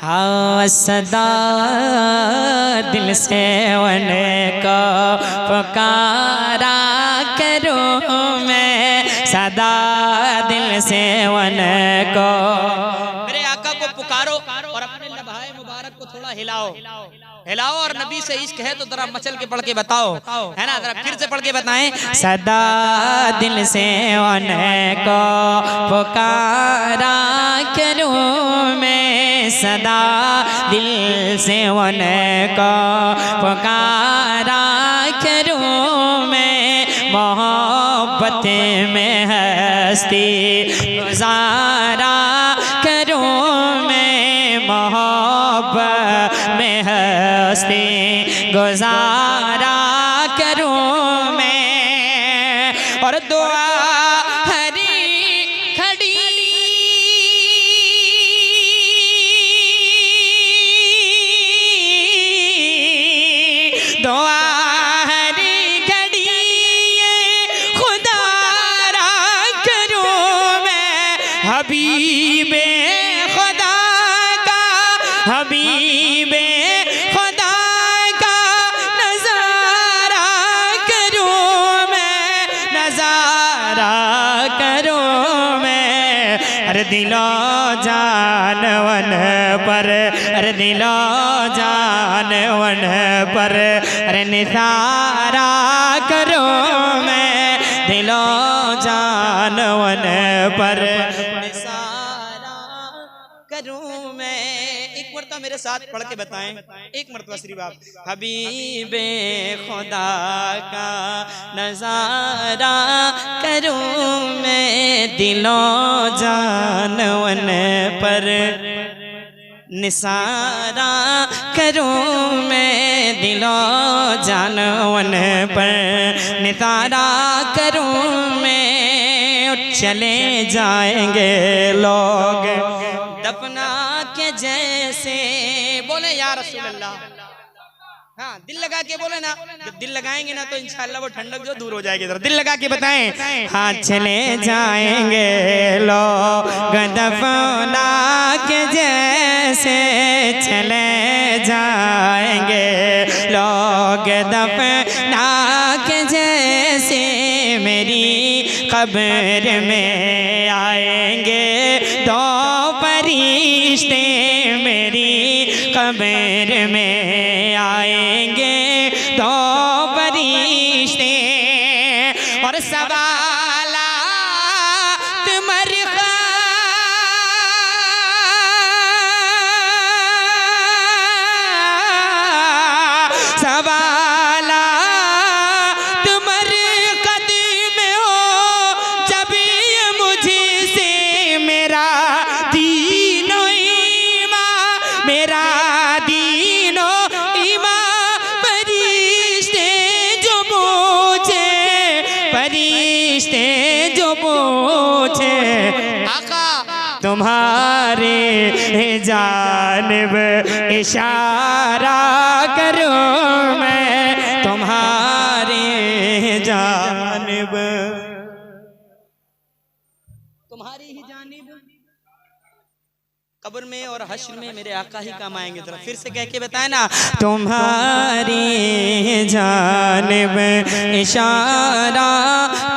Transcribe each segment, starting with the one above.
हाँ सदा दिल से उनको पुकारा करूँ मैं, सदा दिल से उनको। मेरे आका को पुकारो और अपने लम्हाए मुबारक को थोड़ा हिलाओ हिलाओ, और नबी से इश्क है तो जरा मचल के पढ़ के बताओ, है ना, जरा फिर से पढ़ के बताएं। सदा दिल से उनको पुकारा करूँ मैं, सदा दिल से उनको पुकारा करूँ मैं, मोहब्बत में हस्ती गुजारा करूँ मैं, मोहब्बत में हस्ती गुजारा करूँ मैं। और दुआ हबीबे खुदा का, हबीबे खुदा का नज़ारा करूँ मैं, नज़ारा करूँ मैं। अरे दिलो जानवन पर, अरे दिलो जानवन पर, अरे निसारा करूँ मैं, दिलो जानवन पर करूं मैं। एक मरतबा मेरे साथ पढ़ के बताएं, एक मरतबा सिर्फ आप। हबीबे खुदा का नज़ारा करूं मैं, दिलों जानवन पर निसारा करूं मैं, दिलों जानवन पर निसारा करूं मैं। चले जाएंगे लोग दफना के जैसे, बोले या रसूल अल्लाह। हाँ दिल लगा के बोले ना, जब दिल लगाएंगे ना तो इंशाअल्लाह वो ठंडक जो दूर हो जाएगी। दिल लगा के बताएं। हाँ चले जाएंगे लोग दफना के जैसे, चले जाएंगे लोग दफना के जैसे, मेरी कब्र में आएंगे दो फरिश्ते, मेरी कब्र में आएंगे दो फरिश्ते। और सवालात मरग़ा जो पूछे आका तुम्हारे जानिब इशारा करूं मैं, तुम्हारे जानिब, तुम्हारी ही जानिब। कब्र में और हश्र में मेरे आका ही काम आएंगे। जरा फिर से कह के बताए ना। तुम्हारी जानिब इशारा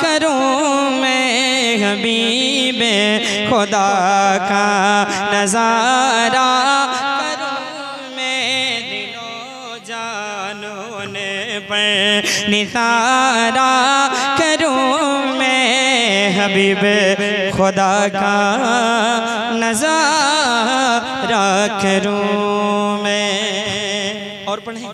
करूं मैं, हबीबे खुदा का नज़ारा करूं मैं, दिलो जानों पर निसारा करूं मैं, हबीबे खुदा का नज़ारा करूं मैं। और पढ़ें।